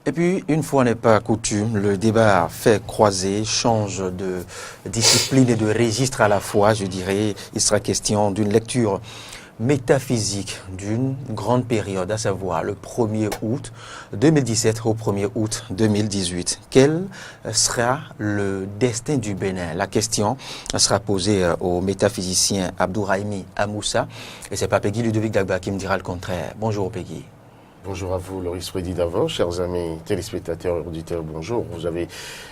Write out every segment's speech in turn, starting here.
Et puis, une fois n'est pas coutume, le débat fait croiser, change de discipline et de registre à la fois, je dirais. Il sera question d'une lecture métaphysique d'une grande période, à savoir le 1er août 2017 au 1er août 2018. Quel sera le destin du Bénin? La question sera posée au métaphysicien Abdourahimi Amoussa, et c'est pas Peggy Ludovic Dagba qui me dira le contraire. Bonjour Peggy. Bonjour à vous, Loris Freddy d'avant, chers amis téléspectateurs et auditeurs, bonjour. Vous avez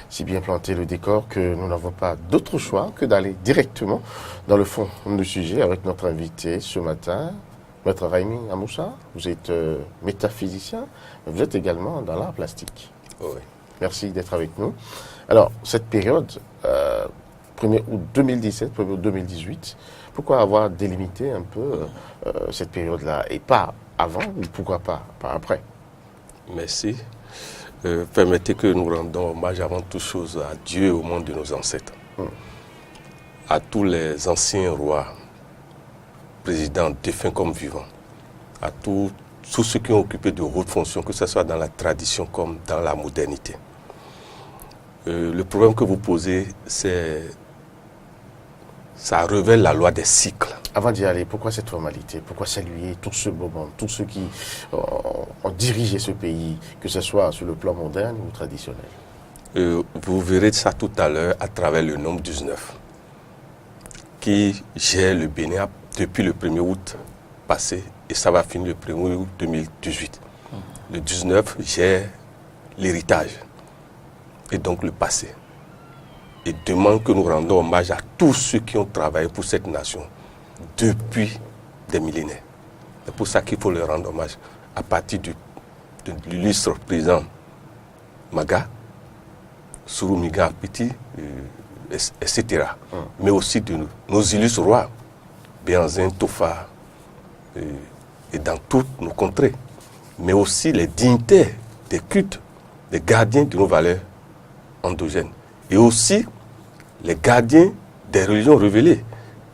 si bien planté le décor que nous n'avons pas d'autre choix que d'aller directement dans le fond du sujet avec notre invité ce matin, Maître Raimi Amoussa. Vous êtes métaphysicien, mais vous êtes également dans l'art plastique. Oui. Merci d'être avec nous. Alors, cette période, 1er août 2017, 1er août 2018, pourquoi avoir délimité un peu cette période-là et pas avant ou pourquoi pas après? Merci. Permettez que nous rendons hommage avant toute chose à Dieu et au monde de nos ancêtres. À tous les anciens rois, présidents, défunts comme vivants. À tous ceux qui ont occupé de hautes fonctions, que ce soit dans la tradition comme dans la modernité. Le problème que vous posez, ça révèle la loi des cycles. Avant d'y aller, pourquoi cette formalité? Pourquoi saluer tout ce moment, tous ceux qui ont dirigé ce pays, que ce soit sur le plan moderne ou traditionnel? Vous verrez ça tout à l'heure à travers le nombre 19, qui gère le Bénin depuis le 1er août passé, et ça va finir le 1er août 2018. Le 19 gère l'héritage, et donc le passé, et demande que nous rendons hommage à tous ceux qui ont travaillé pour cette nation depuis des millénaires. C'est pour ça qu'il faut leur rendre hommage à partir de l'illustre président Maga, Souroumiga Petit, etc. Mais aussi de nos illustres rois, Béanzin, Tofa, et dans toutes nos contrées. Mais aussi les dignitaires des cultes, les gardiens de nos valeurs endogènes. Et aussi les gardiens des religions révélées.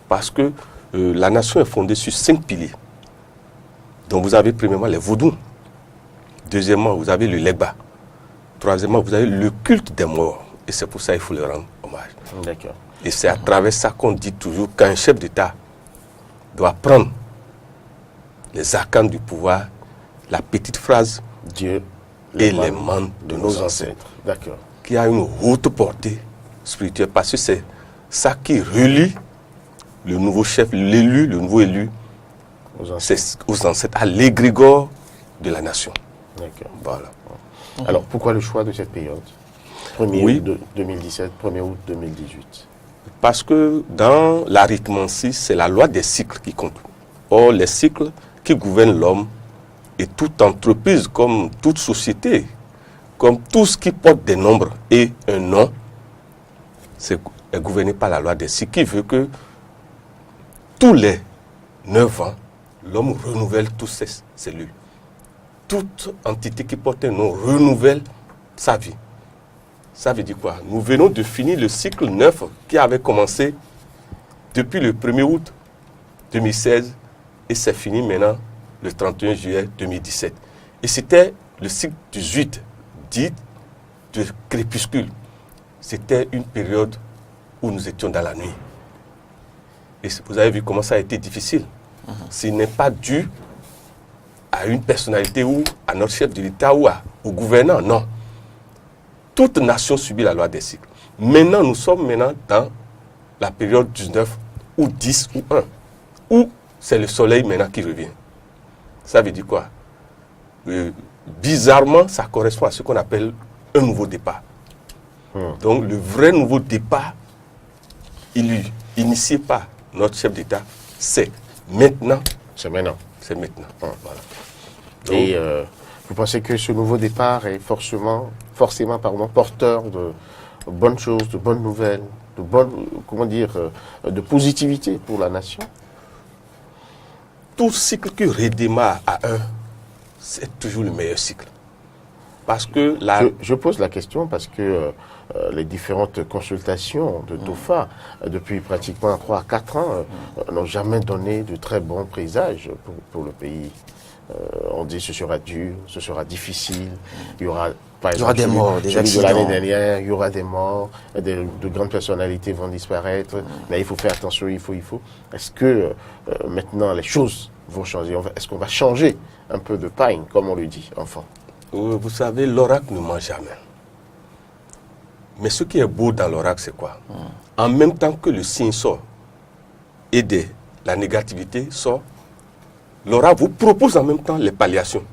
Parce que la nation est fondée sur 5 piliers. Donc vous avez premièrement les vaudous. Deuxièmement, vous avez le Legba. Troisièmement, vous avez le culte des morts. Et c'est pour ça qu'il faut leur rendre hommage. D'accord. Et c'est à travers ça qu'on dit toujours qu'un chef d'État doit prendre les arcanes du pouvoir, la petite phrase Dieu et les membres de nos ancêtres. D'accord. Qui a une haute portée spirituelle. Parce que c'est ça qui relie le nouveau chef, l'élu, le nouveau élu, aux ancêtres, à l'égrégore de la nation. D'accord. Voilà. Alors, pourquoi le choix de cette période? 1er août 2017, 1er août 2018. Parce que dans l'arithmancie, c'est la loi des cycles qui compte. Or, les cycles qui gouvernent l'homme et toute entreprise, comme toute société, comme tout ce qui porte des nombres et un nom, est gouverné par la loi des cycles qui veut que tous les 9 ans, l'homme renouvelle toutes ses cellules. Toute entité qui porte un nom renouvelle sa vie. Ça veut dire quoi? Nous venons de finir le cycle 9 qui avait commencé depuis le 1er août 2016 et c'est fini maintenant le 31 juillet 2017. Et c'était le cycle 18, dit de crépuscule. C'était une période où nous étions dans la nuit. Et vous avez vu comment ça a été difficile. Ce n'est pas dû à une personnalité ou à notre chef de l'État ou au gouvernant, non. Toute nation subit la loi des cycles. Maintenant, nous sommes dans la période 19 ou 10 ou 1, où c'est le soleil maintenant qui revient. Ça veut dire quoi? Bizarrement, ça correspond à ce qu'on appelle un nouveau départ. Donc, le vrai nouveau départ, initié par notre chef d'État, c'est maintenant. C'est maintenant. C'est maintenant. Voilà. Donc, et vous pensez que ce nouveau départ est forcément porteur de bonnes choses, de bonnes nouvelles, de positivité pour la nation? Tout cycle qui redémarre à 1, c'est toujours le meilleur cycle. Parce que je pose la question parce que les différentes consultations de TOFA depuis pratiquement 3 à 4 ans n'ont jamais donné de très bons présages pour le pays. On dit ce sera dur, ce sera difficile, il y aura par exemple des morts, des accidents. De l'année dernière, il y aura des morts, de grandes personnalités vont disparaître, mais il faut faire attention, il faut. Est-ce que maintenant les choses vont changer? Est-ce qu'on va changer un peu de paille, comme on le dit, enfant? Vous savez, l'oracle ne ment jamais. Mais ce qui est beau dans l'oracle, c'est quoi? En même temps que le signe sort et la négativité sort, l'oracle vous propose en même temps les palliations.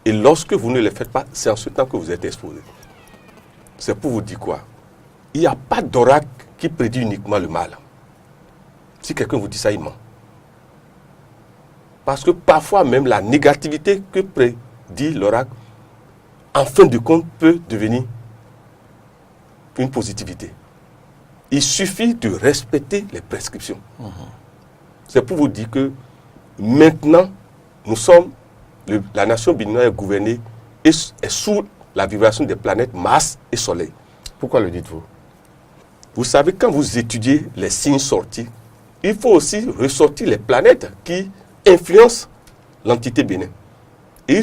Et lorsque vous ne les faites pas, c'est en ce temps que vous êtes exposé. C'est pour vous dire quoi? Il n'y a pas d'oracle qui prédit uniquement le mal. Si quelqu'un vous dit ça, il ment. Parce que parfois même la négativité que prédit l'oracle, en fin de compte, peut devenir une positivité. Il suffit de respecter les prescriptions. C'est pour vous dire que maintenant, nous sommes, la nation béninoise est gouvernée et est sous la vibration des planètes Mars et Soleil. Pourquoi le dites-vous? Vous savez, quand vous étudiez les signes sortis, il faut aussi ressortir les planètes qui influencent l'entité Bénin. Et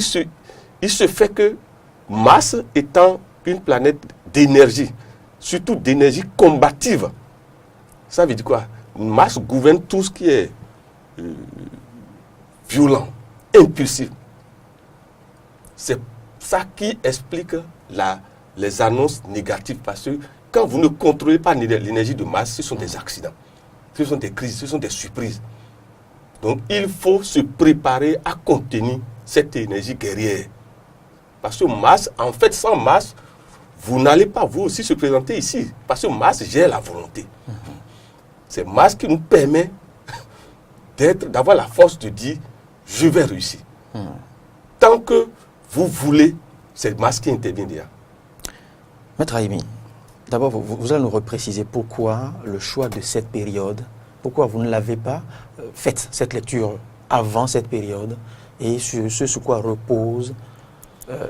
il se fait que Mars étant une planète d'énergie, surtout d'énergie combative, ça veut dire quoi? Mars gouverne tout ce qui est violent, impulsif. C'est ça qui explique les annonces négatives. Parce que quand vous ne contrôlez pas l'énergie de Mars, ce sont des accidents, ce sont des crises, ce sont des surprises. Donc il faut se préparer à contenir cette énergie guerrière. Parce que Mars, en fait, sans Mars, vous n'allez pas vous aussi se présenter ici. Parce que Mars gère la volonté. C'est Mars qui nous permet d'avoir la force de dire « je vais réussir ». Tant que vous voulez, c'est Mars qui intervient déjà. Maître Haïmi, d'abord, vous allez nous repréciser pourquoi le choix de cette période, pourquoi vous ne l'avez pas faite, cette lecture, avant cette période, et ce sur quoi repose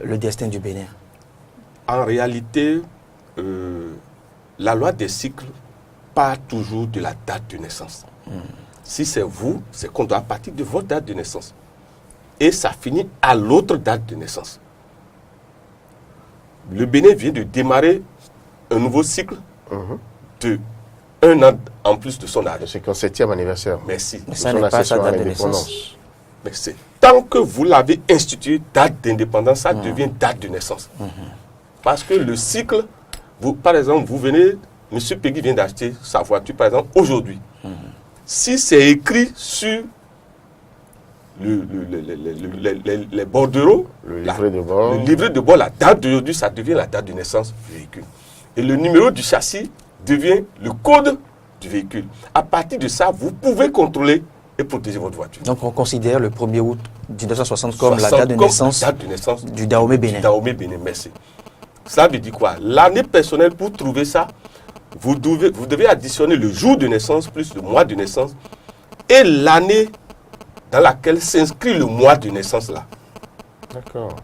le destin du Bénin. En réalité, la loi des cycles part toujours de la date de naissance. Si c'est vous, c'est qu'on doit partir de votre date de naissance. Et ça finit à l'autre date de naissance. Le Bénin vient de démarrer un nouveau cycle de 1 an en plus de son âge. C'est le 57e anniversaire. Merci. Mais ça n'est pas sa date de naissance. Mais c'est tant que vous l'avez institué, date d'indépendance, ça devient date de naissance. Parce que le cycle, par exemple, vous venez, M. Peggy vient d'acheter sa voiture, par exemple, aujourd'hui. Si c'est écrit sur les bordereaux, le livret de bord. Le livret de bord, la date d'aujourd'hui, ça devient la date de naissance du véhicule. Et le numéro du châssis devient le code du véhicule. À partir de ça, vous pouvez contrôler et protéger votre voiture. Donc on considère le 1er août 1960 comme la date de naissance du Dahomey Bénin. Du Dahomey Bénin, merci. Ça veut dire quoi? L'année personnelle, pour trouver ça, vous devez additionner le jour de naissance plus le mois de naissance et l'année dans laquelle s'inscrit le mois de naissance là. D'accord.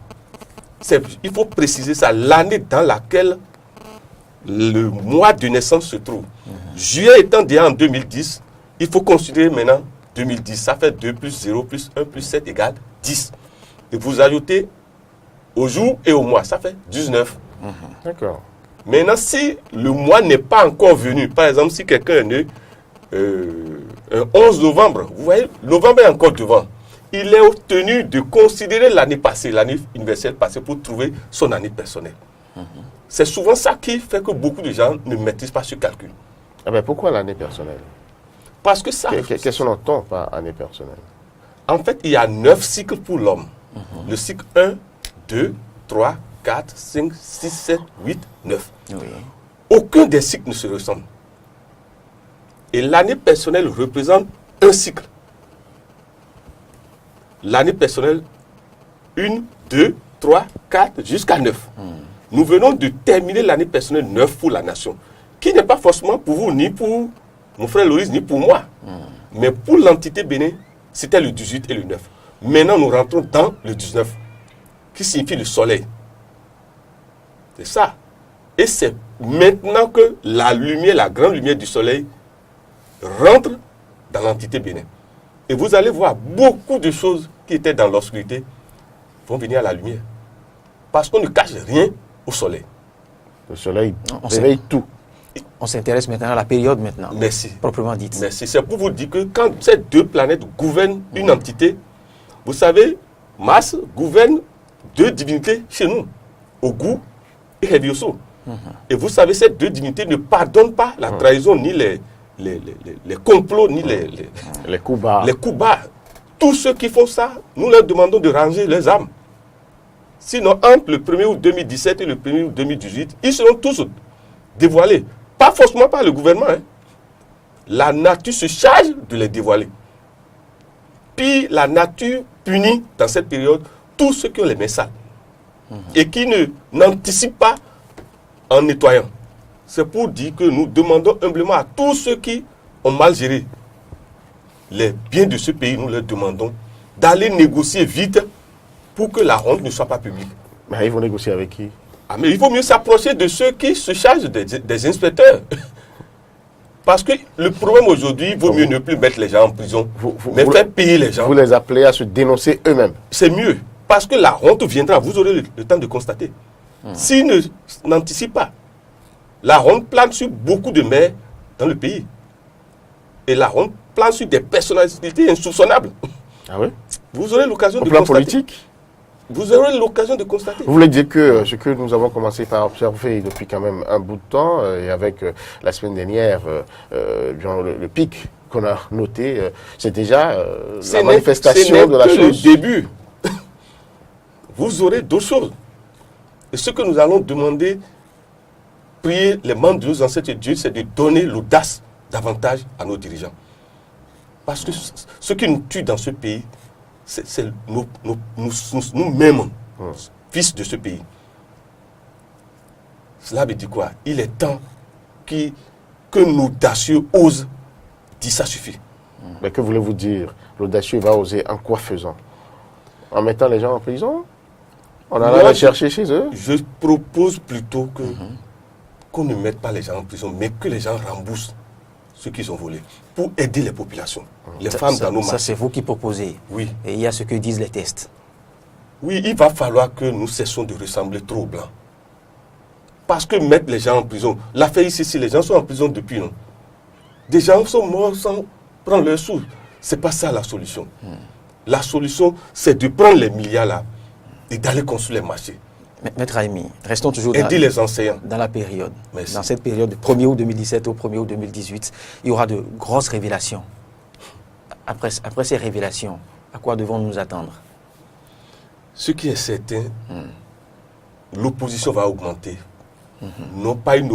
Il faut préciser ça, l'année dans laquelle le mois de naissance se trouve. Juillet étant déjà en 2010, il faut considérer maintenant 2010. Ça fait 2 plus 0 plus 1 plus 7 égale 10. Et vous ajoutez au jour et au mois, ça fait 19. D'accord. Maintenant, si le mois n'est pas encore venu, par exemple, si quelqu'un est né un 11 novembre, vous voyez, novembre est encore devant. Il est tenu de considérer l'année passée, l'année universelle passée, pour trouver son année personnelle. C'est souvent ça qui fait que beaucoup de gens ne maîtrisent pas ce calcul. Ah ben pourquoi l'année personnelle? Parce que ça... Qu'est-ce qu'on entend par année personnelle? En fait, il y a 9 cycles pour l'homme. Le cycle 1, 2, 3, 4, 5, 6, 7, 8, 9. Oui. Aucun des cycles ne se ressemble. Et l'année personnelle représente un cycle. L'année personnelle, 1, 2, 3, 4, jusqu'à 9. Nous venons de terminer l'année personnelle 9 pour la nation, qui n'est pas forcément pour vous, ni pour mon frère Loïs, ni pour moi. Mais pour l'entité Bénin, c'était le 18 et le 9. Maintenant, nous rentrons dans le 19, qui signifie le soleil. C'est ça. Et c'est maintenant que la lumière, la grande lumière du soleil, rentre dans l'entité Bénin. Et vous allez voir beaucoup de choses qui étaient dans l'obscurité vont venir à la lumière. Parce qu'on ne cache rien au soleil. Le soleil réveille tout. On s'intéresse maintenant à la période maintenant. Merci. Proprement dite. Merci. C'est pour vous dire que quand ces deux planètes gouvernent une entité, vous savez, Mars gouverne deux divinités chez nous, Ogu et Hevioso. Et vous savez, ces deux divinités ne pardonnent pas la trahison, ni les complots, ni Les coups bas. les coups bas. Tous ceux qui font ça, nous leur demandons de ranger leurs âmes. Sinon, entre le 1er août 2017 et le 1er août 2018, ils seront tous dévoilés. Pas forcément par le gouvernement. Hein. La nature se charge de les dévoiler. Puis la nature punit dans cette période tous ceux qui ont les mains sales. Et qui n'anticipent pas en nettoyant. C'est pour dire que nous demandons humblement à tous ceux qui ont mal géré les biens de ce pays, nous leur demandons d'aller négocier vite pour que la honte ne soit pas publique. Mais ils vont négocier avec qui? Ah, mais il vaut mieux s'approcher de ceux qui se chargent des inspecteurs. Parce que le problème aujourd'hui, il vaut mieux ne plus mettre les gens en prison, mais faire payer les gens. Vous les appelez à se dénoncer eux-mêmes. C'est mieux. Parce que la honte viendra, vous aurez le temps de constater. S'ils n'anticipent pas, la honte plane sur beaucoup de maires dans le pays. Et la honte plane sur des personnalités insoupçonnables. Ah oui? Vous aurez l'occasion Au de plan constater. politique? Vous aurez l'occasion de constater. Vous voulez dire que ce que nous avons commencé par observer depuis quand même un bout de temps, et avec la semaine dernière, le pic qu'on a noté, c'est déjà la manifestation de la chose. Ce n'est que le début. Vous aurez d'autres choses. Et ce que nous allons demander, prier les membres de nos ancêtres Dieu, c'est de donner l'audace davantage à nos dirigeants. Parce que ce qui nous tue dans ce pays, c'est nous-mêmes, fils de ce pays. Cela veut dire quoi? Il est temps que l'audacieux ose dire ça suffit. Mais que voulez-vous dire? L'audacieux va oser en quoi faisant? En mettant les gens en prison? En allant les chercher chez eux? Je propose plutôt qu'on ne mette pas les gens en prison, mais que les gens remboursent ce qu'ils ont volé pour aider les populations, les femmes dans nos marchés. Ça, c'est vous qui proposez. Oui. Et il y a ce que disent les tests. Oui, il va falloir que nous cessons de ressembler trop aux Blancs. Parce que mettre les gens en prison, l'affaire ici, les gens sont en prison depuis, non? Des gens sont morts sans prendre leur sous. Ce n'est pas ça la solution. La solution, c'est de prendre les milliards là et d'aller construire les marchés. Maître Raimi, restons toujours Aider les enseignants. dans la période. Merci. Dans cette période du 1er août 2017 au 1er août 2018, il y aura de grosses révélations. Après ces révélations, à quoi devons-nous nous attendre? Ce qui est certain, l'opposition va augmenter. Non pas une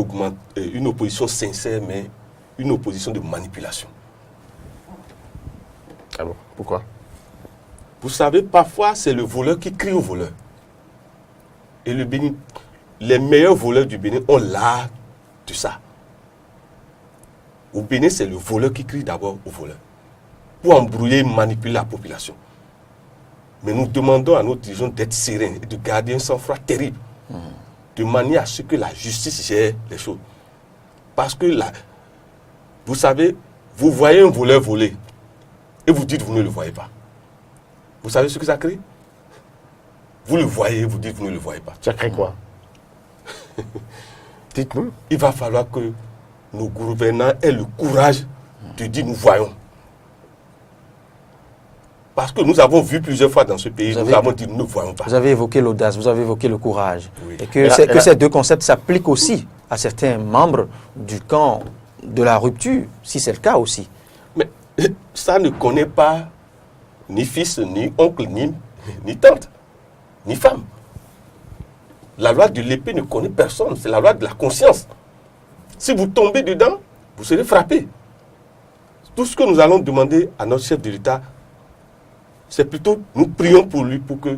opposition sincère, mais une opposition de manipulation. Ah bon? Pourquoi? Vous savez, parfois, c'est le voleur qui crie au voleur. Et le Bénin, les meilleurs voleurs du Bénin ont l'art de ça. Au Bénin, c'est le voleur qui crie d'abord au voleur. Pour embrouiller et manipuler la population. Mais nous demandons à nos dirigeants d'être sereins et de garder un sang-froid terrible. De manière à ce que la justice gère les choses. Parce que là, vous savez, vous voyez un voleur voler et vous dites que vous ne le voyez pas. Vous savez ce que ça crée? Vous le voyez, vous dites que vous ne le voyez pas. Ça crée quoi? Dites-nous. Il va falloir que nos gouvernants aient le courage de dire nous voyons. Parce que nous avons vu plusieurs fois dans ce pays, nous avons dit nous ne voyons pas. Vous avez évoqué l'audace, vous avez évoqué le courage. Oui. Et que ces deux concepts s'appliquent aussi à certains membres du camp de la rupture, si c'est le cas aussi. Mais ça ne connaît pas ni fils, ni oncle, ni tante, ni femme. La loi de l'épée ne connaît personne, c'est la loi de la conscience. Si vous tombez dedans, vous serez frappé. Tout ce que nous allons demander à notre chef de l'État, c'est plutôt, nous prions pour lui pour que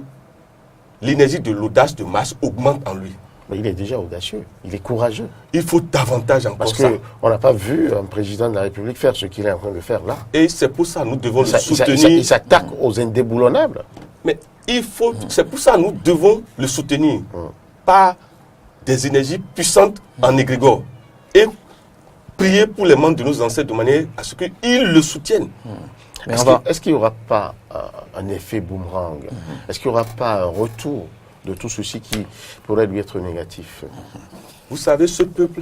l'énergie de l'audace de masse augmente en lui. Mais il est déjà audacieux, il est courageux. Il faut davantage encore Parce ça. qu'on n'a pas vu un président de la République faire ce qu'il est en train de faire là. Et c'est pour ça que nous devons le soutenir. Il s'attaque aux indéboulonnables. Mais il faut, c'est pour ça que nous devons le soutenir par des énergies puissantes en égrégore et prier pour les membres de nos ancêtres de manière à ce qu'ils le soutiennent. Est-ce qu'il n'y aura pas un effet boomerang? Est-ce qu'il n'y aura pas un retour de tout ceci qui pourrait lui être négatif? Vous savez, ce peuple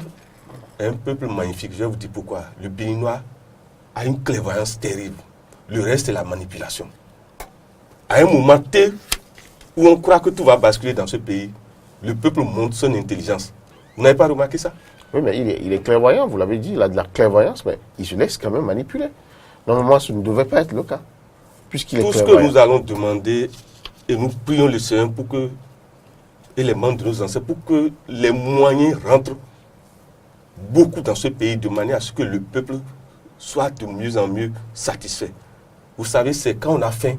est un peuple magnifique. Je vais vous dire pourquoi. Le Béninois a une clairvoyance terrible. Le reste, c'est la manipulation. À un moment T où on croit que tout va basculer dans ce pays, le peuple montre son intelligence. Vous n'avez pas remarqué ça? Oui, mais il est clairvoyant, vous l'avez dit, il a de la clairvoyance, mais il se laisse quand même manipuler. Normalement, ce ne devait pas être le cas, puisqu'il est clairvoyant. Tout ce que nous allons demander, et nous prions le Seigneur pour que, et les membres de nos ancêtres, pour que les moyens rentrent beaucoup dans ce pays, de manière à ce que le peuple soit de mieux en mieux satisfait. Vous savez, c'est quand on a faim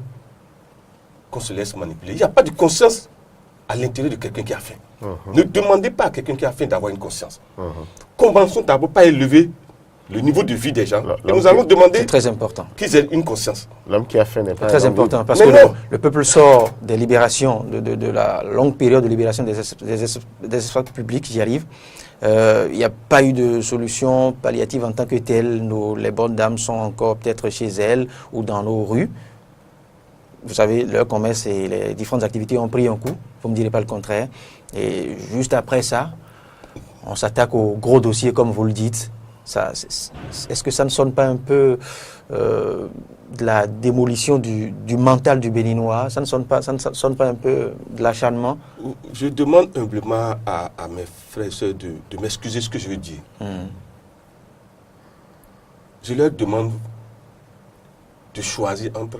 qu'on se laisse manipuler. Il n'y a pas de conscience à l'intérieur de quelqu'un qui a faim. Ne demandez pas à quelqu'un qui a faim d'avoir une conscience. Commençons d'abord par élever le niveau de vie des gens. Et nous allons demander très important qu'ils aient une conscience. L'homme qui a faim n'est pas très important, parce que le peuple sort des libérations, de la longue période de libération des espaces publics, j'y arrive. Il n'y a pas eu de solution palliative en tant que telle. Les bonnes dames sont encore peut-être chez elles ou dans nos rues. Vous savez, leur commerce et les différentes activités ont pris un coup, vous ne me direz pas le contraire. Et juste après ça, on s'attaque aux gros dossiers, comme vous le dites. Est-ce que ça ne sonne pas un peu de la démolition du mental du Béninois? Ça ne sonne pas un peu de l'acharnement? Je demande humblement à mes frères et sœurs de m'excuser ce que je veux dire. Je leur demande de choisir entre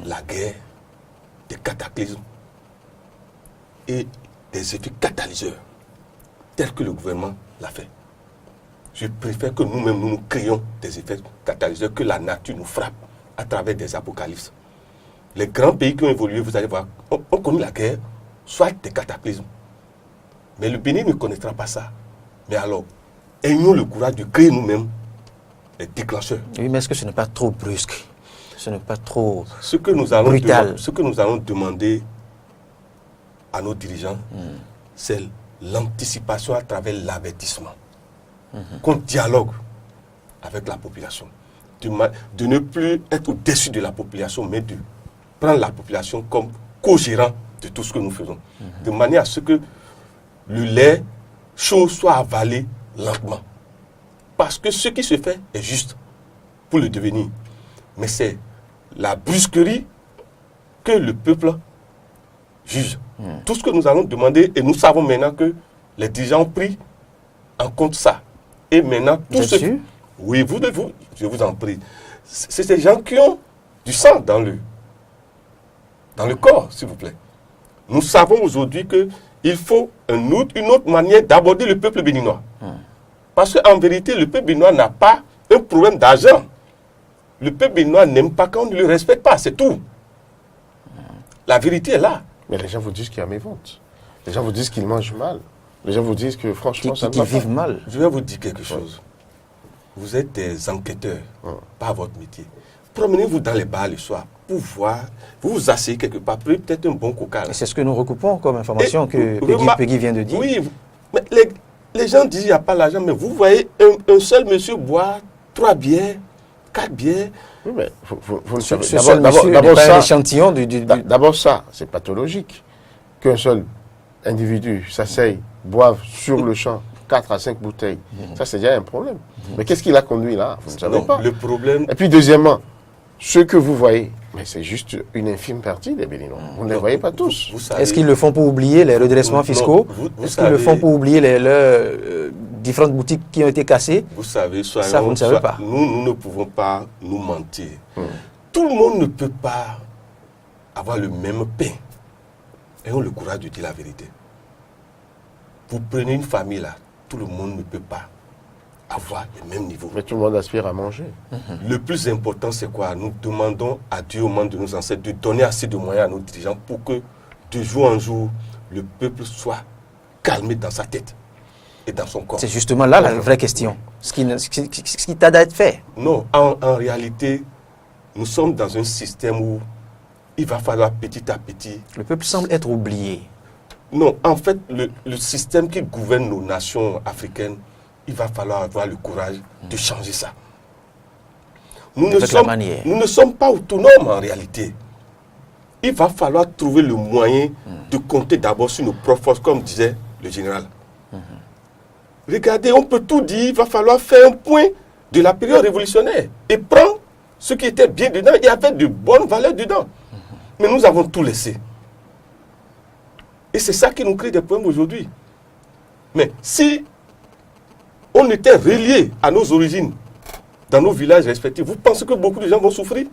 la guerre, des cataclysmes et des effets catalyseurs, tels que le gouvernement l'a fait. Je préfère que nous-mêmes, nous créions des effets catalyseurs, que la nature nous frappe à travers des apocalypses. Les grands pays qui ont évolué, vous allez voir, on connaît la guerre, soit des cataclysmes. Mais le Bénin ne connaîtra pas ça. Mais alors, ayons le courage de créer nous-mêmes les déclencheurs. Oui, mais est-ce que ce n'est pas trop brusque? Ce n'est pas trop brutal? Ce que nous allons demander à nos dirigeants, c'est l'anticipation à travers l'avertissement. Qu'on dialogue avec la population. De ne plus être au-dessus de la population, mais de prendre la population comme co-gérant de tout ce que nous faisons. De manière à ce que le lait chaud soit avalé lentement. Parce que ce qui se fait est juste pour le devenir. Mais c'est la brusquerie que le peuple juge. Tout ce que nous allons demander, et nous savons maintenant que les dirigeants ont pris en compte ça. Et maintenant, tout ce... Oui, je vous en prie. C'est ces gens qui ont du sang dans le corps, s'il vous plaît. Nous savons aujourd'hui qu'il faut une autre manière d'aborder le peuple béninois. Parce qu'en vérité, le peuple béninois n'a pas un problème d'argent. Le peuple béninois n'aime pas quand on ne le respecte pas, c'est tout. La vérité est là. Mais les gens vous disent qu'il y a mes ventes. Les gens vous disent qu'ils mangent mal. Les gens vous disent que franchement, ça ne va pas. Vivent mal. Je vais vous dire quelque chose. Vous êtes des enquêteurs, pas votre métier. Promenez-vous dans les bars le soir pour voir, vous vous asseyez quelque part, peut-être un bon coca. C'est ce que nous recoupons comme information que Peggy vient de dire. Oui, mais les gens disent qu'il n'y a pas l'argent, mais vous voyez un seul monsieur boire 3 bières, 4 bières. Oui, mais vous ne savez d'abord ça, un échantillon d'abord ça, c'est pathologique. Qu'un seul individu s'asseye, boive sur le champ 4 à 5 bouteilles. Ça, c'est déjà un problème. Mais qu'est-ce qui l'a conduit là? Vous ne savez pas. Le problème... Et puis, deuxièmement, ce que vous voyez, mais c'est juste une infime partie des Béninois. Vous ne les voyez pas tous. Est-ce qu'ils le font pour oublier les redressements fiscaux? Est-ce qu'ils le font pour oublier les différentes boutiques qui ont été cassées? Vous savez, ça, vous ne savez pas. Nous ne pouvons pas nous mentir. Tout le monde ne peut pas avoir le même pain. Ayons le courage de dire la vérité. Vous prenez une famille là, tout le monde ne peut pas avoir le même niveau. Mais tout le monde aspire à manger. Le plus important, c'est quoi? Nous demandons à Dieu, au membres de nos ancêtres, de donner assez de moyens à nos dirigeants pour que, de jour en jour, le peuple soit calmé dans sa tête et dans son corps. C'est justement là la vraie question. Ce qui t'a d'être fait. Non, en réalité, nous sommes dans un système où il va falloir petit à petit. Le peuple semble être oublié. Non, en fait, le système qui gouverne nos nations africaines, il va falloir avoir le courage de changer ça. Nous ne sommes pas autonomes en réalité. Il va falloir trouver le moyen de compter d'abord sur nos propres forces, comme disait le général. Regardez, on peut tout dire, il va falloir faire un point de la période révolutionnaire et prendre ce qui était bien dedans et avait de bonnes valeurs dedans. Mais nous avons tout laissé. Et c'est ça qui nous crée des problèmes aujourd'hui. Mais si on était reliés à nos origines, dans nos villages respectifs, vous pensez que beaucoup de gens vont souffrir?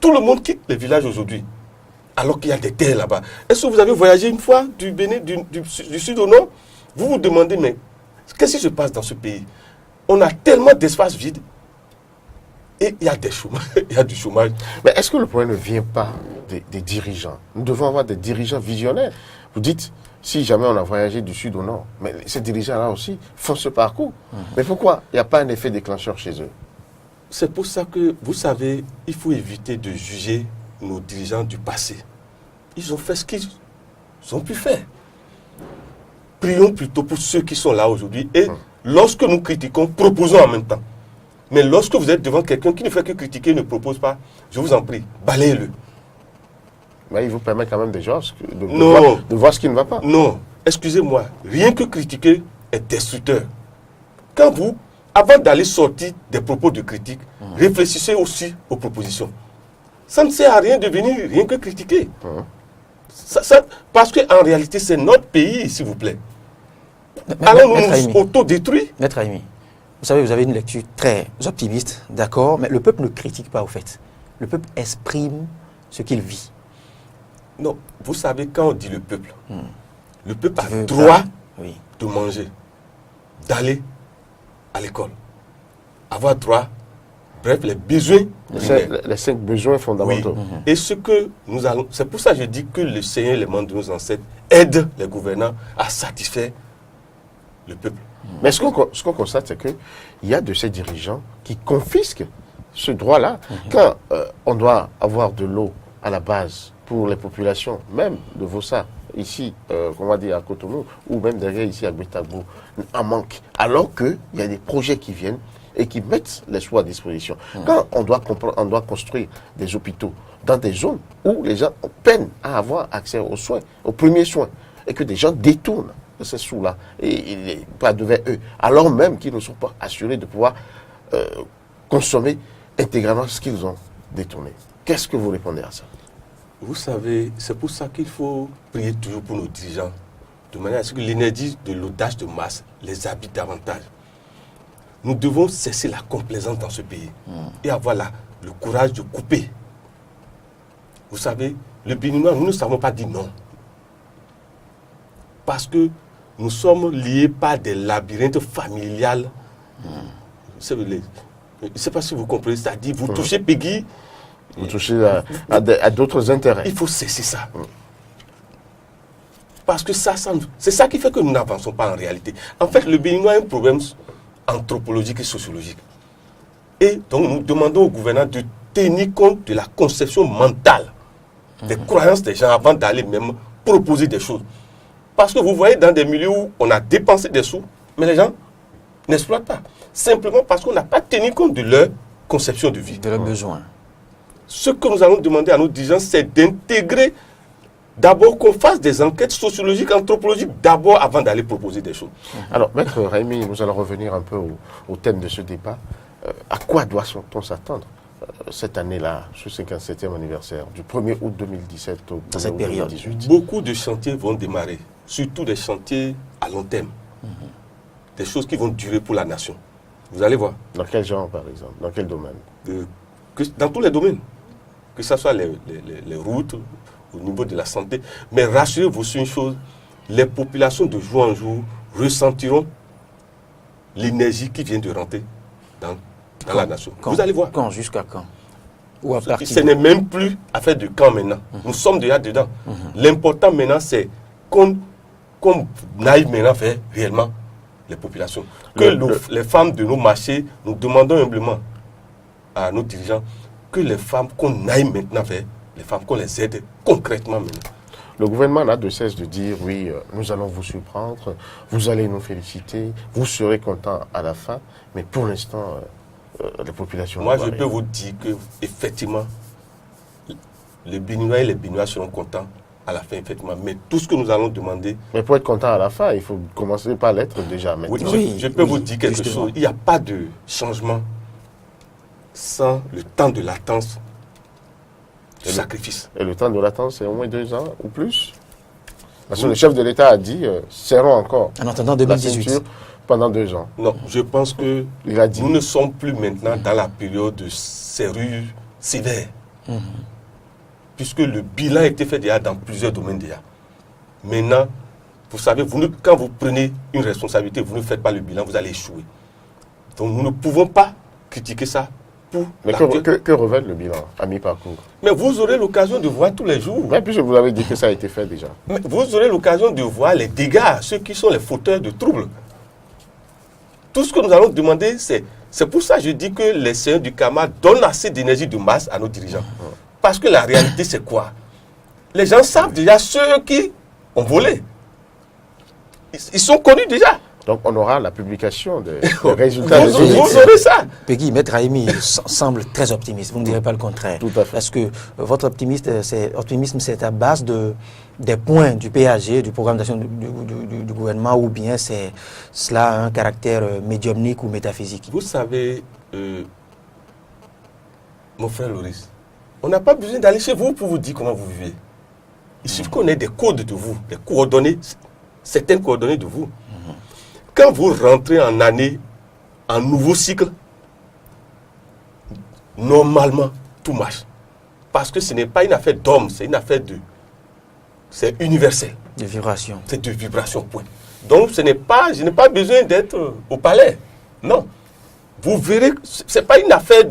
Tout le monde quitte les villages aujourd'hui, alors qu'il y a des terres là-bas. Est-ce que vous avez voyagé une fois du Bénin, du sud au nord? Vous vous demandez, mais qu'est-ce qui se passe dans ce pays? On a tellement d'espaces vides et il y a des chômages, il y a du chômage. Mais est-ce que le problème ne vient pas des dirigeants? Nous devons avoir des dirigeants visionnaires. Vous dites, si jamais on a voyagé du sud au nord, mais ces dirigeants-là aussi font ce parcours. Mais pourquoi il n'y a pas un effet déclencheur chez eux? C'est pour ça que, vous savez, il faut éviter de juger nos dirigeants du passé. Ils ont fait ce qu'ils ont pu faire. Prions plutôt pour ceux qui sont là aujourd'hui. Et lorsque nous critiquons, proposons en même temps. Mais lorsque vous êtes devant quelqu'un qui ne fait que critiquer, ne propose pas, je vous en prie, balayez-le. Mais il vous permet quand même déjà de voir ce qui ne va pas. Non, excusez-moi, rien que critiquer est destructeur. Quand vous, avant d'aller sortir des propos de critique, réfléchissez aussi aux propositions. Ça ne sert à rien de venir rien que critiquer. Parce qu'en réalité, c'est notre pays, s'il vous plaît. Alors nous nous autodétruisons. Maître Raimi, vous savez, vous avez une lecture très optimiste, d'accord, mais le peuple ne critique pas au fait. Le peuple exprime ce qu'il vit. Non, vous savez, quand on dit le peuple a droit de manger, d'aller à l'école, avoir droit, bref, les besoins. Les 5 besoins fondamentaux. Oui. Et ce que nous allons, c'est pour ça que je dis que le Seigneur et les membres de nos ancêtres aident les gouvernants à satisfaire le peuple. Mais ce qu'on constate, c'est qu'il y a de ces dirigeants qui confisquent ce droit-là. Quand on doit avoir de l'eau à la base pour les populations, même de Vossa, ici, on va dire à Cotonou, ou même derrière ici à Gbetagbo, en manque. Alors qu'il y a des projets qui viennent et qui mettent les soins à disposition. Quand on doit construire des hôpitaux dans des zones où les gens peinent à avoir accès aux soins, aux premiers soins, et que des gens détournent ces sous-là, et il n'est pas devant eux, alors même qu'ils ne sont pas assurés de pouvoir consommer intégralement ce qu'ils ont détourné. Qu'est-ce que vous répondez à ça? Vous savez, c'est pour ça qu'il faut prier toujours pour nos dirigeants, de manière à ce que l'énergie de l'audace de masse les habite davantage. Nous devons cesser la complaisance dans ce pays et avoir le courage de couper. Vous savez, le Béninois, nous ne savons pas dire non. Parce que nous sommes liés par des labyrinthes familiales. Je ne sais pas si vous comprenez, c'est-à-dire vous touchez Peggy. Vous touchez à d'autres intérêts. Il faut cesser ça. Parce que c'est ça qui fait que nous n'avançons pas en réalité. En fait, le Béninois a un problème anthropologique et sociologique. Et donc, nous demandons au gouvernement de tenir compte de la conception mentale, des croyances des gens avant d'aller même proposer des choses. Parce que vous voyez dans des milieux où on a dépensé des sous, mais les gens n'exploitent pas. Simplement parce qu'on n'a pas tenu compte de leur conception de vie. De leurs besoins. Ce que nous allons demander à nos dirigeants, c'est d'intégrer d'abord qu'on fasse des enquêtes sociologiques, anthropologiques, d'abord avant d'aller proposer des choses. Alors, Maître Raimi, nous allons revenir un peu au thème de ce débat. À quoi doit-on s'attendre cette année-là, ce 57e anniversaire, du 1er août 2017 au 1er août 2018? Beaucoup de chantiers vont démarrer, surtout des chantiers à long terme. Des choses qui vont durer pour la nation. Vous allez voir. Dans quel genre, par exemple? Dans quel domaine? Dans tous les domaines. Que ce soit les routes, au niveau de la santé. Mais rassurez-vous sur une chose, les populations de jour en jour ressentiront l'énergie qui vient de rentrer dans la nation. Vous allez voir. Quand? Jusqu'à quand? Ou à partir Ce n'est même plus affaire de quand maintenant. Nous sommes déjà dedans. L'important maintenant, c'est qu'on aille maintenant vers réellement les populations. Les femmes de nos marchés, nous demandons humblement à nos dirigeants que les femmes, qu'on aille maintenant vers les femmes, qu'on les aide concrètement maintenant. Le gouvernement n'a de cesse de dire, oui, nous allons vous surprendre, vous allez nous féliciter, vous serez contents à la fin, mais pour l'instant, la population... Moi, je peux vous dire qu'effectivement, les Béninois et les Béninois seront contents à la fin, effectivement. Mais tout ce que nous allons demander... Mais pour être content à la fin, il faut commencer par l'être déjà maintenant. Oui, je peux vous dire quelque chose. Il n'y a pas de changement sans le temps de latence du sacrifice. Et le temps de latence, c'est au moins 2 ans ou plus. Parce que le chef de l'État a dit, serrons encore En attendant la 2018. ceinture pendant 2 ans. Non, je pense que Il a dit. nous ne sommes plus maintenant dans la période de serrure sévère. Puisque le bilan a été fait déjà dans plusieurs domaines déjà. Maintenant, vous savez, quand vous prenez une responsabilité, vous ne faites pas le bilan, vous allez échouer. Donc nous ne pouvons pas critiquer ça. Mais que révèle le bilan à mi-parcours? Mais vous aurez l'occasion de voir tous les jours. Ouais, puisque vous avez dit que ça a été fait déjà. Mais vous aurez l'occasion de voir les dégâts, ceux qui sont les fauteurs de troubles. Tout ce que nous allons demander, c'est pour ça que je dis que les seigneurs du Karma donnent assez d'énergie de masse à nos dirigeants. Parce que la réalité, c'est quoi? Les gens savent déjà ceux qui ont volé. Ils sont connus déjà. Donc on aura la publication des résultats des Vous audits. aurez ça. Peggy, Maître Raimi semble très optimiste, vous ne direz pas le contraire. Tout à fait. Parce que votre optimisme, c'est à base des points du PAG, du programme d'action du gouvernement, ou bien cela a un caractère médiumnique ou métaphysique. Vous savez, mon frère Loris, on n'a pas besoin d'aller chez vous pour vous dire comment vous vivez. Il suffit qu'on ait des codes de vous, des coordonnées, certaines coordonnées de vous. Quand vous rentrez en année, en nouveau cycle, normalement, tout marche. Parce que ce n'est pas une affaire d'homme, c'est une affaire c'est universel. De vibration. C'est de vibration, point. Donc, je n'ai pas besoin d'être au palais. Non. Vous verrez, ce n'est pas une affaire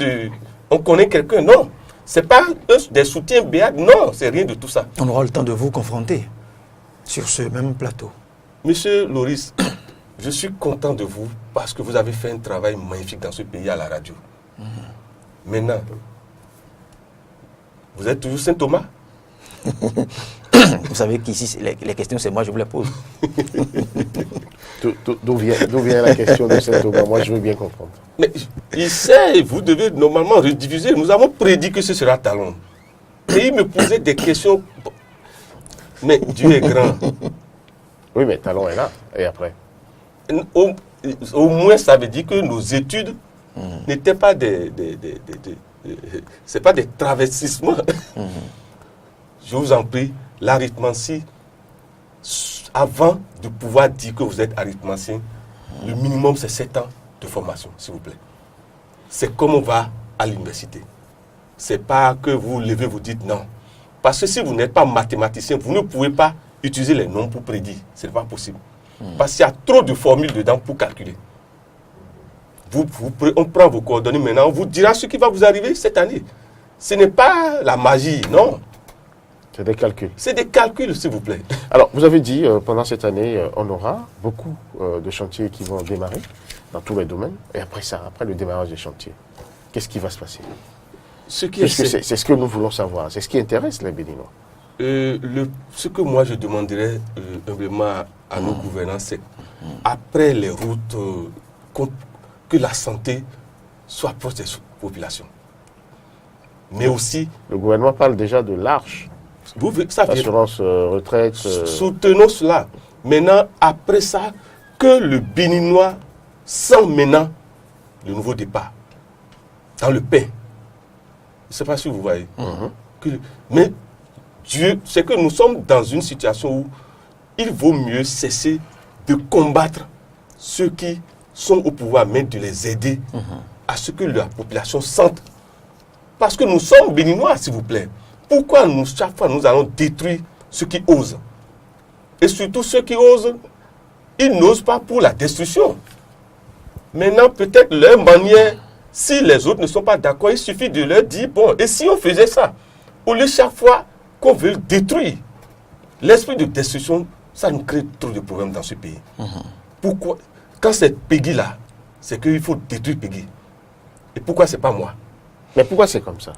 on connaît quelqu'un, non. Ce n'est pas des soutiens béats, non, c'est rien de tout ça. On aura le temps de vous confronter sur ce même plateau. Monsieur Loris, je suis content de vous parce que vous avez fait un travail magnifique dans ce pays à la radio. Maintenant, vous êtes toujours Saint-Thomas? Vous savez qu'ici, les questions, c'est moi, je vous les pose. D'où vient la question de Saint-Thomas? Moi, je veux bien comprendre. Mais il sait, vous devez normalement rediviser. Nous avons prédit que ce sera Talon. Et il me posait des questions. Mais Dieu est grand. Oui, mais Talon est là. Et après? Au moins, ça veut dire que nos études n'étaient pas c'est pas des travestissements. Je vous en prie, l'arithmancie, avant de pouvoir dire que vous êtes arithmancien, le minimum c'est 7 ans de formation, s'il vous plaît. C'est comme on va à l'université. C'est pas que vous levez, vous dites non. Parce que si vous n'êtes pas mathématicien, vous ne pouvez pas utiliser les nombres pour prédire. Ce n'est pas possible. Parce qu'il y a trop de formules dedans pour calculer. On prend vos coordonnées maintenant, on vous dira ce qui va vous arriver cette année. Ce n'est pas la magie, non. C'est des calculs. C'est des calculs, s'il vous plaît. Alors, vous avez dit, pendant cette année, on aura beaucoup de chantiers qui vont démarrer dans tous les domaines. Et après ça, après le démarrage des chantiers, qu'est-ce qui va se passer? C'est ce que nous voulons savoir. C'est ce qui intéresse les Béninois. Ce que moi je demanderais humblement à nos gouvernants, c'est après les routes, que la santé soit proche des populations. Mais aussi... Le gouvernement parle déjà de l'Arche. Assurance retraite. Soutenons cela. Maintenant, après ça, que le Béninois sent maintenant le nouveau départ dans le pain. Je ne sais pas si vous voyez. Mais Dieu, c'est que nous sommes dans une situation où il vaut mieux cesser de combattre ceux qui sont au pouvoir, mais de les aider à ce que la population sente. Parce que nous sommes Béninois, s'il vous plaît. Pourquoi chaque fois nous allons détruire ceux qui osent? Et surtout ceux qui osent, ils n'osent pas pour la destruction. Maintenant, peut-être leur manière, si les autres ne sont pas d'accord, il suffit de leur dire, bon, et si on faisait ça? Au lieu chaque fois qu'on veut détruire, l'esprit de destruction, ça nous crée trop de problèmes dans ce pays. Pourquoi? Quand c'est Peggy là, c'est qu'il faut détruire Peggy. Et pourquoi c'est pas moi? Mais pourquoi c'est comme ça?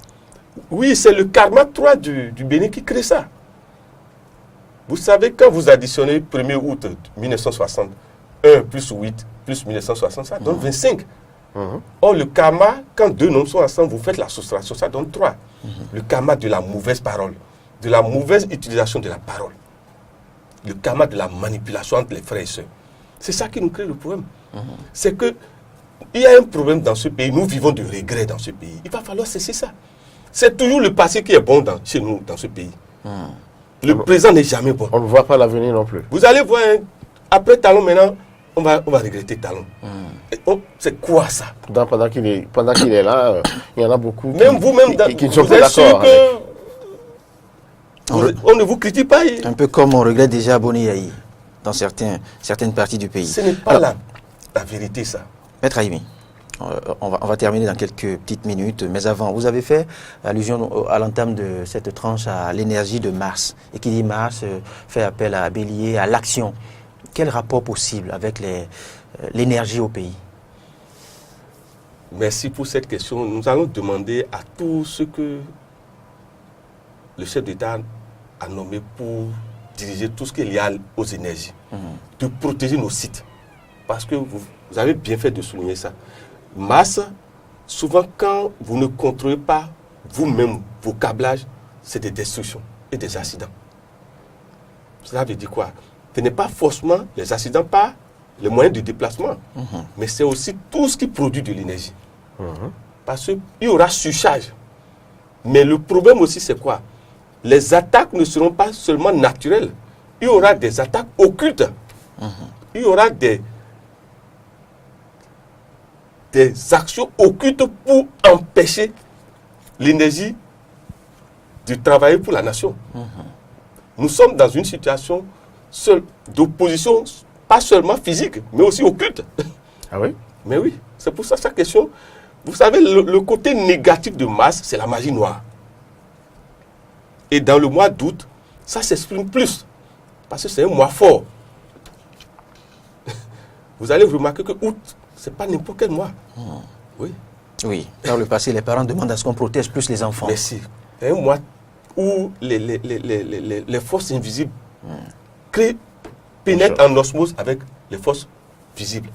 Oui, c'est le karma 3 du Bénin qui crée ça. Vous savez, quand vous additionnez 1er août 1960, 1 plus 8 plus 1960, ça donne 25. Or, le karma, quand deux nombres sont ensemble, vous faites la soustraction, ça donne 3. Le karma de la mauvaise parole, de la mauvaise utilisation de la parole. Le karma de la manipulation entre les frères et sœurs. C'est ça qui nous crée le problème. C'est que il y a un problème dans ce pays. Nous vivons de regrets dans ce pays. Il va falloir cesser ça. C'est toujours le passé qui est bon chez nous, dans ce pays. Le présent n'est jamais bon. On ne voit pas l'avenir non plus. Vous allez voir, après Talon maintenant, on va regretter Talon. C'est quoi ça? Pendant qu'il est là, il y en a beaucoup même qui ne sont vous pas êtes sûr d'accord. on ne vous critique pas. Un peu comme on regrette déjà Boni Yahi dans certaines parties du pays. Ce n'est pas la vérité, ça. Maître Haïmi, on va terminer dans quelques petites minutes, mais avant, vous avez fait allusion à l'entame de cette tranche à l'énergie de Mars. Et qui dit Mars fait appel à Bélier, à l'action. Quel rapport possible avec l'énergie au pays? Merci pour cette question. Nous allons demander à tout ce que le chef d'État a nommé pour diriger tout ce qui est lié aux énergies, de protéger nos sites. Parce que vous avez bien fait de souligner ça. Mars, souvent quand vous ne contrôlez pas vous-même vos câblages, c'est des destructions et des accidents. Cela veut dire quoi? Ce n'est pas forcément les accidents par les moyens de déplacement, mais c'est aussi tout ce qui produit de l'énergie. Parce qu'il y aura surcharge. Mais le problème aussi, c'est quoi? Les attaques ne seront pas seulement naturelles. Il y aura des attaques occultes. Il y aura des actions occultes pour empêcher l'énergie de travailler pour la nation. Nous sommes dans une situation d'opposition, pas seulement physique, mais aussi occulte. Ah oui? Mais oui, c'est pour ça sa question. Vous savez, le côté négatif de Mars, c'est la magie noire. Et dans le mois d'août, ça s'exprime plus. Parce que c'est un mois fort. Vous allez remarquer que août, ce n'est pas n'importe quel mois. Oui. Oui, dans le passé, les parents demandent à ce qu'on protège plus les enfants. Merci. C'est un mois où les forces invisibles pénètrent en osmose avec les forces visibles.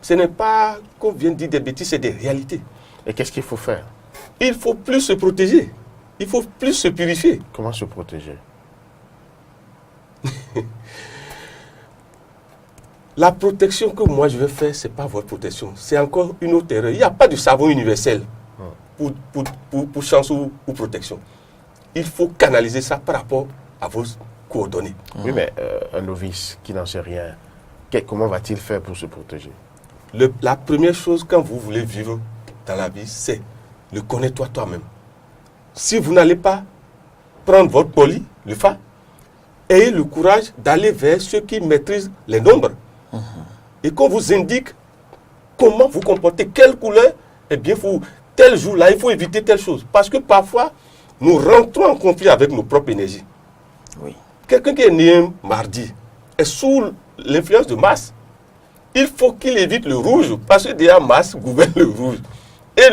Ce n'est pas, qu'on vient de dire des bêtises, c'est des réalités. Et qu'est-ce qu'il faut faire? Il faut plus se protéger. Il faut plus se purifier. Comment se protéger? La protection que moi je vais faire, ce n'est pas votre protection. C'est encore une autre erreur. Il n'y a pas de savon universel pour chance ou protection. Il faut canaliser ça par rapport à vos coordonnées. Oui, mais un novice qui n'en sait rien, comment va-t-il faire pour se protéger? La première chose quand vous voulez vivre dans la vie, c'est le connais-toi toi-même. Si vous n'allez pas prendre votre poli, le fa, ayez le courage d'aller vers ceux qui maîtrisent les nombres. Et qu'on vous indique comment vous comportez, quelle couleur, eh bien, tel jour-là, il faut éviter telle chose. Parce que parfois, nous rentrons en conflit avec nos propres énergies. Oui. Quelqu'un qui est né un mardi est sous l'influence de Mars. Il faut qu'il évite le rouge, parce que déjà Mars gouverne le rouge. Et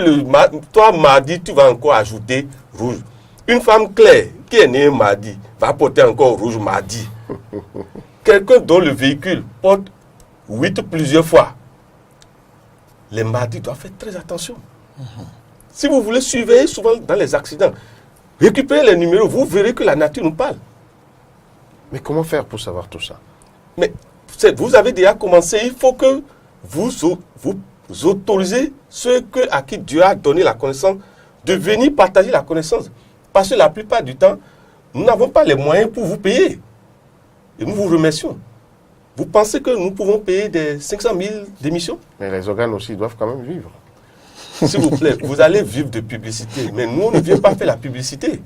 toi, mardi, tu vas encore ajouter rouge. Une femme claire qui est née un mardi va porter encore rouge mardi. Quelqu'un dont le véhicule porte 8 plusieurs fois. Les mardis doivent faire très attention. Si vous voulez surveiller souvent dans les accidents, récupérez les numéros, vous verrez que la nature nous parle. Mais comment faire pour savoir tout ça? Mais vous avez déjà commencé, il faut que vous autorisez ceux à qui Dieu a donné la connaissance de venir partager la connaissance. Parce que la plupart du temps, nous n'avons pas les moyens pour vous payer. Et nous vous remercions. Vous pensez que nous pouvons payer des 500 000 d'émissions? Mais les organes aussi doivent quand même vivre. S'il vous plaît, vous allez vivre de publicité. Mais nous, on ne vient pas faire la publicité.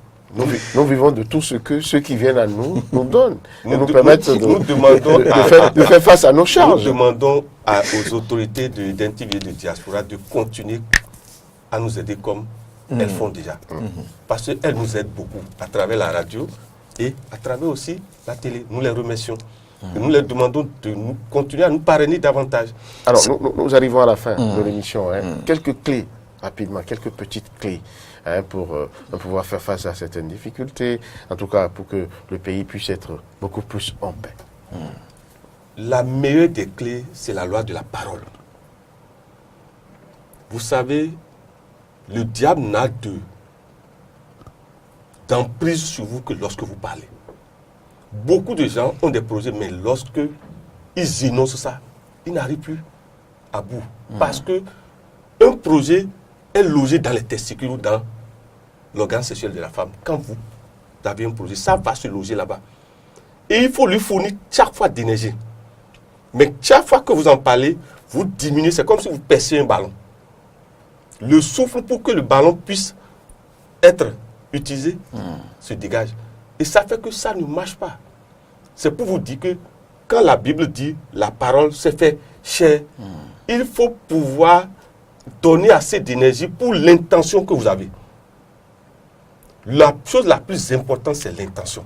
Nous vivons de tout ce que ceux qui viennent à nous donnent. Et nous permettent de faire face à nos charges. Nous demandons aux autorités de d'Intiv et de diaspora de continuer à nous aider comme elles font déjà. Parce qu'elles nous aident beaucoup à travers la radio et à travers aussi la télé. Nous les remercions. Et nous leur demandons de continuer à nous parrainer davantage. Alors, nous arrivons à la fin de l'émission. Quelques clés, rapidement, quelques petites clés pour pouvoir faire face à certaines difficultés, en tout cas pour que le pays puisse être beaucoup plus en paix. La meilleure des clés, c'est la loi de la parole. Vous savez, le diable n'a d'emprise sur vous que lorsque vous parlez. Beaucoup de gens ont des projets, mais lorsque ils énoncent ça, ils n'arrivent plus à bout. Parce que un projet est logé dans les testicules ou dans l'organe sexuel de la femme. Quand vous avez un projet, ça va se loger là-bas. Et il faut lui fournir chaque fois d'énergie. Mais chaque fois que vous en parlez, vous diminuez. C'est comme si vous perciez un ballon. Le souffle pour que le ballon puisse être utilisé se dégage. Et ça fait que ça ne marche pas. C'est pour vous dire que quand la Bible dit la parole s'est fait chair, il faut pouvoir donner assez d'énergie pour l'intention que vous avez. La chose la plus importante, c'est l'intention.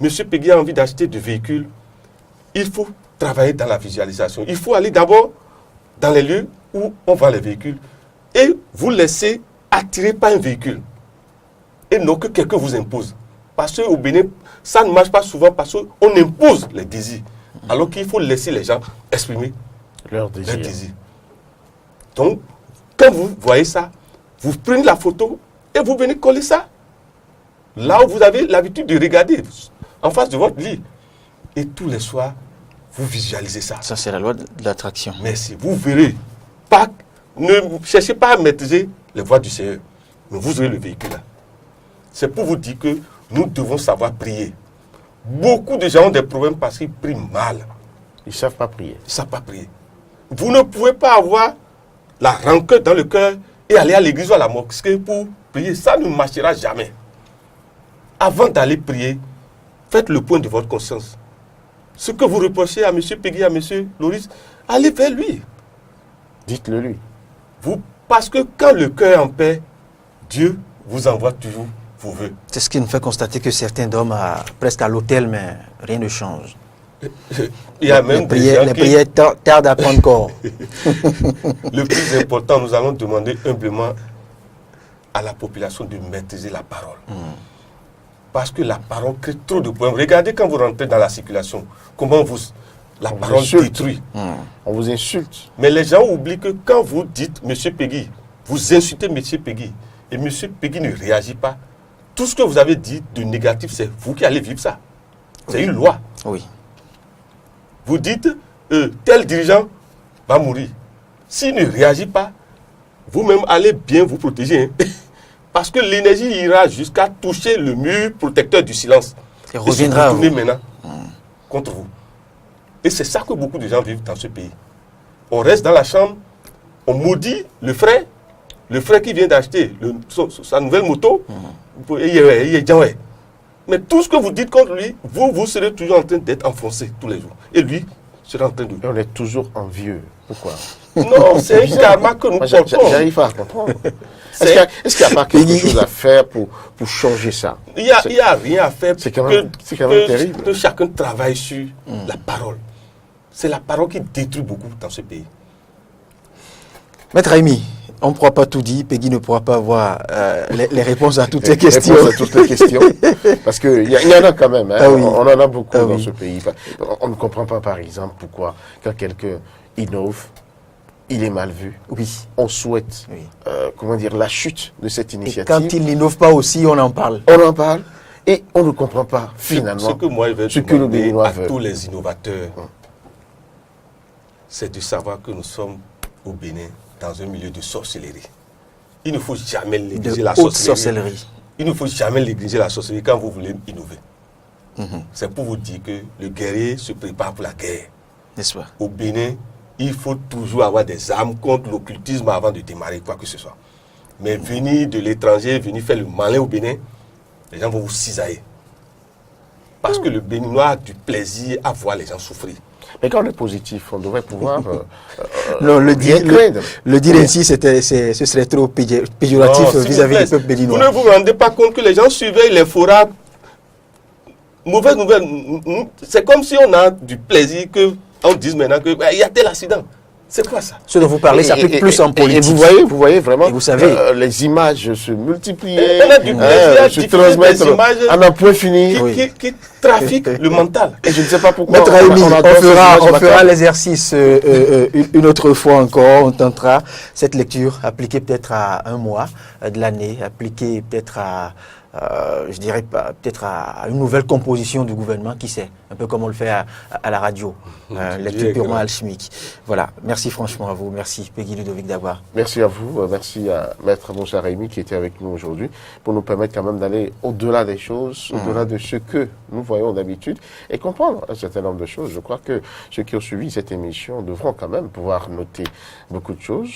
Monsieur Peggy a envie d'acheter des véhicules. Il faut travailler dans la visualisation. Il faut aller d'abord dans les lieux où on vend les véhicules et vous laisser attirer par un véhicule. Et non que quelqu'un vous impose. Parce qu'au Bénin, ça ne marche pas souvent parce qu'on impose les désirs. Alors qu'il faut laisser les gens exprimer leurs désirs. Donc, quand vous voyez ça, vous prenez la photo et vous venez coller ça. Là où vous avez l'habitude de regarder, en face de votre lit. Et tous les soirs, vous visualisez ça. Ça, c'est la loi de l'attraction. Merci. Vous verrez. Ne cherchez pas à maîtriser les voies du Seigneur. Mais vous aurez le véhicule là. C'est pour vous dire que nous devons savoir prier. Beaucoup de gens ont des problèmes parce qu'ils prient mal. Ils ne savent pas prier. Ils ne savent pas prier. Vous ne pouvez pas avoir la rancœur dans le cœur et aller à l'église ou à la mosquée pour prier. Ça ne marchera jamais. Avant d'aller prier, faites le point de votre conscience. Ce que vous reprochez à M. Peggy, à M. Loris, allez vers lui. Dites-le lui. Parce que quand le cœur est en paix, Dieu vous envoie toujours vos vœux. C'est ce qui nous fait constater que certains dorment presque à l'hôtel, mais rien ne change. Il y a même les prières tardent à prendre corps. Le plus important, nous allons demander humblement à la population de maîtriser la parole. Parce que la parole crée trop de problèmes. Regardez quand vous rentrez dans la circulation, comment la parole détruit. On vous insulte. Mais les gens oublient que quand vous dites M. Peggy, vous insultez M. Peggy, et M. Peggy ne réagit pas, tout ce que vous avez dit de négatif, c'est vous qui allez vivre ça. C'est une loi. Oui. Vous dites, tel dirigeant va mourir. S'il ne réagit pas, vous-même allez bien vous protéger. Hein. Parce que l'énergie ira jusqu'à toucher le mur protecteur du silence. Et reviendra se retourner maintenant contre vous. Et c'est ça que beaucoup de gens vivent dans ce pays. On reste dans la chambre, on maudit le frère qui vient d'acheter sa nouvelle moto. Mais tout ce que vous dites contre lui, vous serez toujours en train d'être enfoncé tous les jours. Et lui sera en train de... Et on est toujours envieux. Pourquoi? Non, c'est un karma que nous portons. J'arrive pas à comprendre. Est-ce qu'il n'y a pas quelque chose à faire pour changer ça? Il n'y a rien à faire. C'est quand même terrible. Que chacun travaille sur la parole. C'est la parole qui détruit beaucoup dans ce pays. Maître Raimi, on ne pourra pas tout dire. Peggy ne pourra pas avoir les réponses à toutes ces questions. À toutes les questions. Parce qu'il y en a quand même. Hein. Ah oui. On en a beaucoup dans ce pays. On ne comprend pas, par exemple, pourquoi, quand quelqu'un innove, il est mal vu. Oui. On souhaite, la chute de cette initiative. Et quand il n'innove pas aussi, on en parle. On en parle et on ne comprend pas, finalement, ce que moi, je vais demander à tous les innovateurs, c'est de savoir que nous sommes au Bénin dans un milieu de sorcellerie. Il ne faut jamais négliger la sorcellerie. Il ne faut jamais négliger la sorcellerie quand vous voulez innover. C'est pour vous dire que le guerrier se prépare pour la guerre. N'est-ce pas? Au Bénin, il faut toujours avoir des armes contre l'occultisme avant de démarrer quoi que ce soit. Mais venir de l'étranger, venir faire le malin au Bénin, les gens vont vous cisailler. Parce que le Béninois a du plaisir à voir les gens souffrir. Mais quand on est positif, on devrait pouvoir non, le dire ainsi, ce serait trop péjoratif vis-à-vis du peuple béninois. Vous ne vous rendez pas compte que les gens surveillent les forats. Mauvaise nouvelle. C'est comme si on a du plaisir qu'on dise maintenant qu'il y a tel accident. C'est quoi ça? Ce dont vous parlez s'applique plus en politique. Et vous voyez vraiment Et vous savez, les images se multiplier, se transmettre à un point fini. Qui trafiquent le mental. Et je ne sais pas pourquoi. Maître Raimi, on fera la l'exercice une autre fois encore. On tentera cette lecture appliquée peut-être à un mois de l'année, appliquée peut-être à, je dirais peut-être à une nouvelle composition du gouvernement, qui sait, un peu comme on le fait à la radio, lecture purement alchimique. Voilà, merci franchement à vous, merci Peggy Ludovic Dabois. Merci à vous, merci à Maître Moussa Raimi qui était avec nous aujourd'hui pour nous permettre quand même d'aller au-delà des choses, au-delà de ce que nous voyons d'habitude et comprendre un certain nombre de choses. Je crois que ceux qui ont suivi cette émission devront quand même pouvoir noter beaucoup de choses.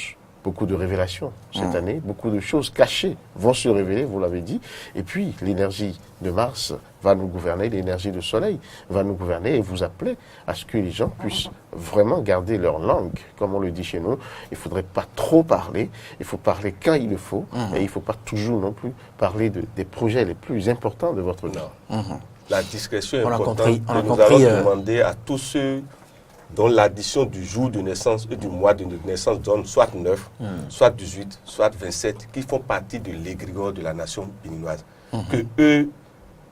Beaucoup de révélations cette année, beaucoup de choses cachées vont se révéler, vous l'avez dit. Et puis, l'énergie de Mars va nous gouverner, l'énergie du Soleil va nous gouverner et vous appeler à ce que les gens puissent vraiment garder leur langue. Comme on le dit chez nous, il ne faudrait pas trop parler, il faut parler quand il le faut, et il ne faut pas toujours non plus parler des projets les plus importants de votre vie. La discrétion est On a importante. compris, Nous allons demander à tous ceux dont l'addition du jour de naissance et du mois de naissance donne soit 9, soit 18, soit 27, qui font partie de l'égrégore de la nation béninoise. Que eux,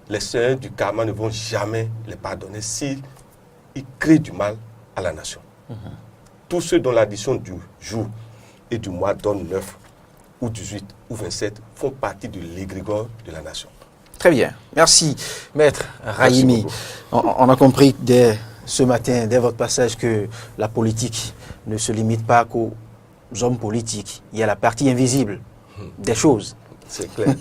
les seigneurs du karma, ne vont jamais les pardonner s'ils créent du mal à la nation. Tous ceux dont l'addition du jour et du mois donne 9, ou 18, ou 27, font partie de l'égrégore de la nation. Très bien, merci Maître Raimi. On a compris dès ce matin, dès votre passage, que la politique ne se limite pas qu'aux hommes politiques. Il y a la partie invisible des choses. C'est clair.